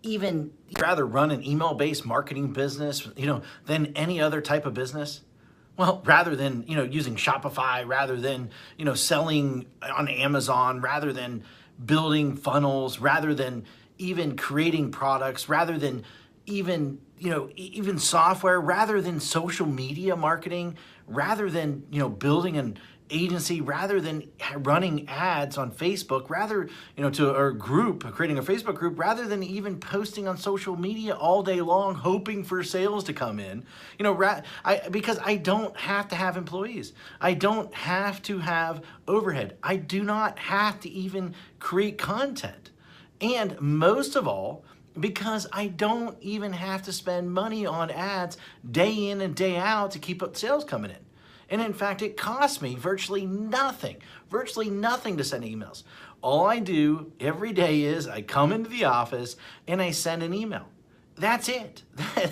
even rather run an email-based marketing business, than any other type of business? Well, rather than, using Shopify, rather than, selling on Amazon, rather than building funnels, rather than even creating products, rather than even software, rather than social media marketing, rather than, building an agency, rather than running ads on Facebook, rather, to a group, creating a Facebook group, rather than even posting on social media all day long, hoping for sales to come in, because I don't have to have employees. I don't have to have overhead. I do not have to even create content. And most of all, because I don't even have to spend money on ads day in and day out to keep up sales coming in. And in fact, it costs me virtually nothing to send emails. All I do every day is I come into the office and I send an email. That's it.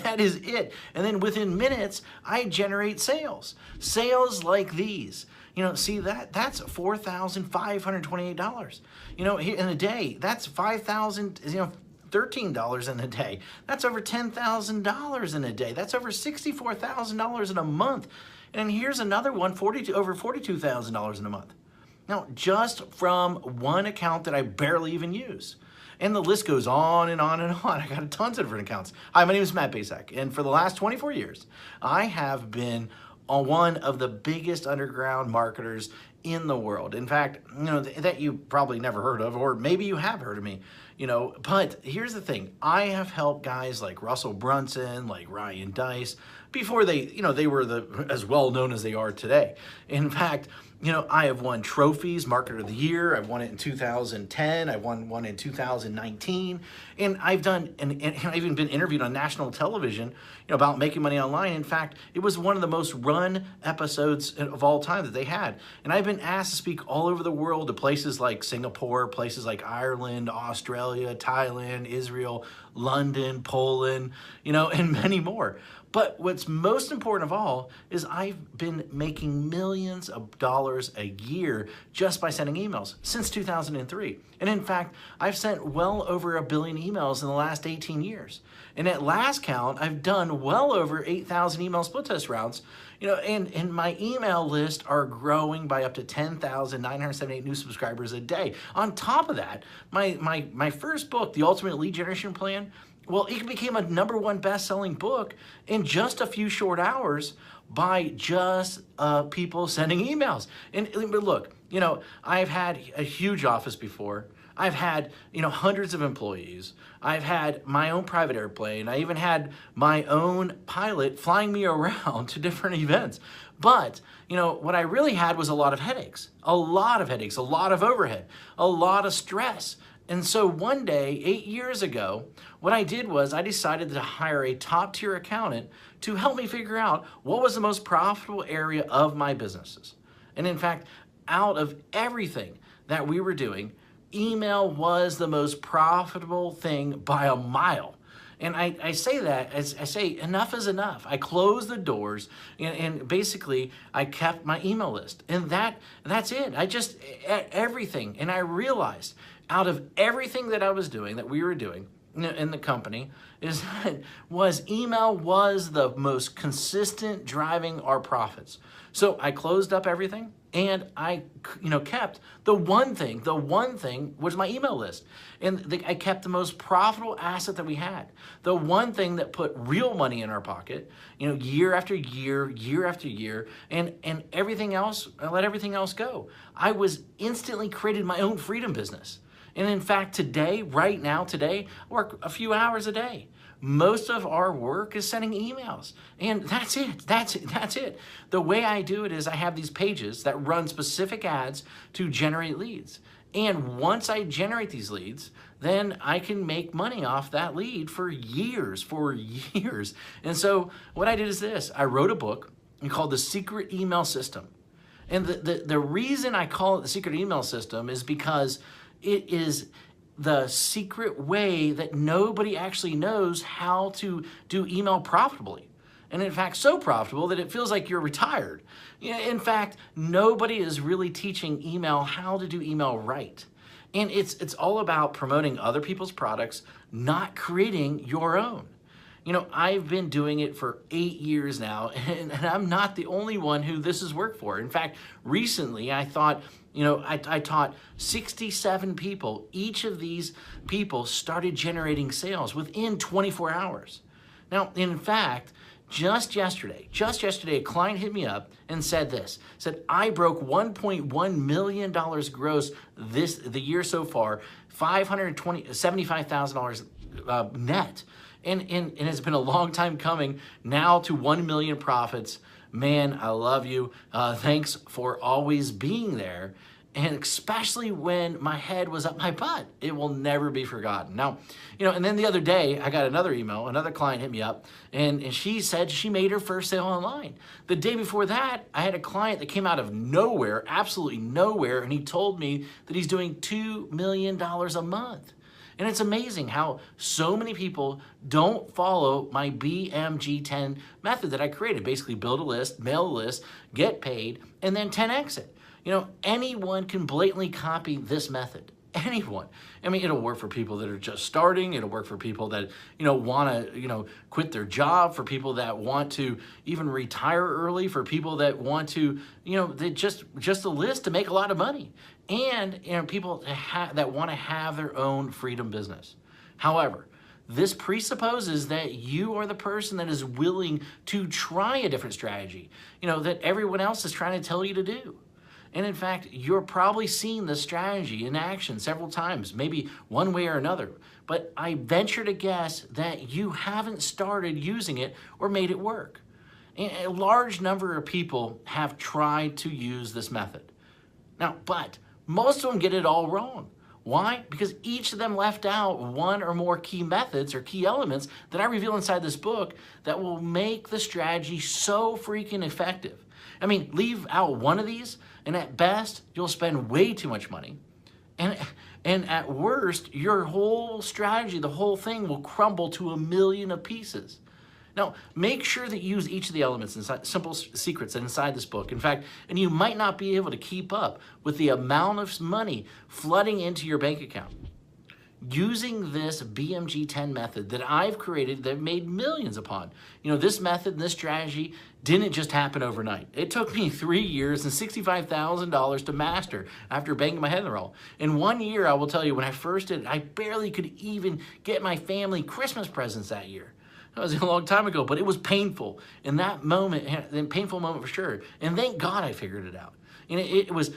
That is it. And then within minutes, I generate sales. Sales like these. See that's $4,528. In a day, that's $5,000, $13 in a day. That's over $10,000 in a day. That's over $64,000 in a month. And here's another one, over $42,000 in a month. Now, just from one account that I barely even use. And the list goes on and on and on. I got tons of different accounts. Hi, my name is Matt Bacak, and for the last 24 years, I have been one of the biggest underground marketers in the world. In fact, that you probably never heard of, or maybe you have heard of me, but here's the thing. I have helped guys like Russell Brunson, like Ryan Dice, before they were as well known as they are today. In fact, I have won trophies, Marketer of the Year. I've won it in 2010. I won one in 2019. And I've even been interviewed on national television, about making money online. In fact, it was one of the most run episodes of all time that they had. And I've been asked to speak all over the world to places like Singapore, places like Ireland, Australia, Thailand, Israel, London, Poland, and many more. But what's most important of all is I've been making millions of dollars a year just by sending emails since 2003. And in fact, I've sent well over 1 billion emails in the last 18 years. And at last count, I've done well over 8,000 email split test rounds, and my email list are growing by up to 10,978 new subscribers a day. On top of that, my first book, The Ultimate Lead Generation Plan, well, it became a #1 best-selling book in just a few short hours by just people sending emails. But look, I've had a huge office before. I've had, hundreds of employees. I've had my own private airplane. I even had my own pilot flying me around to different events. But, what I really had was a lot of headaches, a lot of overhead, a lot of stress. And so one day, 8 years ago, what I did was I decided to hire a top-tier accountant to help me figure out what was the most profitable area of my businesses. And in fact, out of everything that we were doing, email was the most profitable thing by a mile. And I say that, as I say, enough is enough. I closed the doors and basically I kept my email list. And that's it. I just, everything. And I realized out of everything that I was doing, that we were doing in the company, email was the most consistent driving our profits. So I closed up everything and I kept the one thing was my email list. And I kept the most profitable asset that we had. The one thing that put real money in our pocket, year after year, year after year, and everything else, I let everything else go. I was instantly created my own freedom business. And in fact, right now, I work a few hours a day. Most of our work is sending emails. And that's it. The way I do it is I have these pages that run specific ads to generate leads. And once I generate these leads, then I can make money off that lead for years. And so what I did is this. I wrote a book called The Secret Email System. And the reason I call it The Secret Email System is because it is the secret way that nobody actually knows how to do email profitably. And in fact, so profitable that it feels like you're retired. In fact, nobody is really teaching email how to do email right. And it's all about promoting other people's products, not creating your own. You know, I've been doing it for 8 years now, and I'm not the only one who this has worked for. In fact, recently I thought, you know, I taught 67 people. Each of these people started generating sales within 24 hours. Now, in fact, just yesterday, a client hit me up and said this, said, I broke $1.1 million gross the year so far, $75,000 net. And it's been a long time coming now to 1 million profits. Man, I love you. Thanks for always being there. And especially when my head was up my butt, it will never be forgotten. Now, you know, and then the other day I got another email, another client hit me up and she said she made her first sale online. The day before that, I had a client that came out of nowhere, absolutely nowhere. And he told me that he's doing $2 million a month. And it's amazing how so many people don't follow my BMG10 method that I created. Basically build a list, mail a list, get paid, and then 10X it. You know, anyone can blatantly copy this method. Anyone. I mean, it'll work for people that are just starting. It'll work for people that, you know, want to, you know, quit their job, for people that want to even retire early, for people that want to, you know, they just a list to make a lot of money. And, you know, people that want to have their own freedom business. However, this presupposes that you are the person that is willing to try a different strategy, you know, that everyone else is trying to tell you to do. And in fact, you're probably seen this strategy in action several times, maybe one way or another. But I venture to guess that you haven't started using it or made it work. And a large number of people have tried to use this method. Now, but most of them get it all wrong. Why? Because each of them left out one or more key methods or key elements that I reveal inside this book that will make the strategy so freaking effective. I mean, leave out one of these, and at best, you'll spend way too much money. And at worst, your whole strategy, the whole thing will crumble to 1 million of pieces. Now, make sure that you use each of the elements inside, simple secrets inside this book. In fact, and you might not be able to keep up with the amount of money flooding into your bank account. Using this BMG10 method that I've created that I've made millions upon. You know, this method and this strategy didn't just happen overnight. It took me 3 years and $65,000 to master after banging my head in the wall. In 1 year, I will tell you, when I first did it, I barely could even get my family Christmas presents that year. That was a long time ago, but it was painful. In that moment, a painful moment for sure. And thank God I figured it out. And it was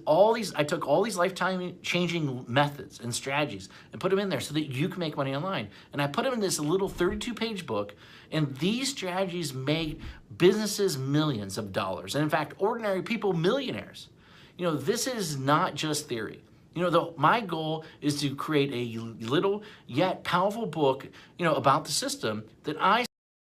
all these, I took all these lifetime changing methods and strategies and put them in there so that you can make money online. And I put them in this little 32-page book, and these strategies made businesses millions of dollars. And in fact, ordinary people millionaires. You know, this is not just theory. You know, my goal is to create a little yet powerful book, you know, about the system that I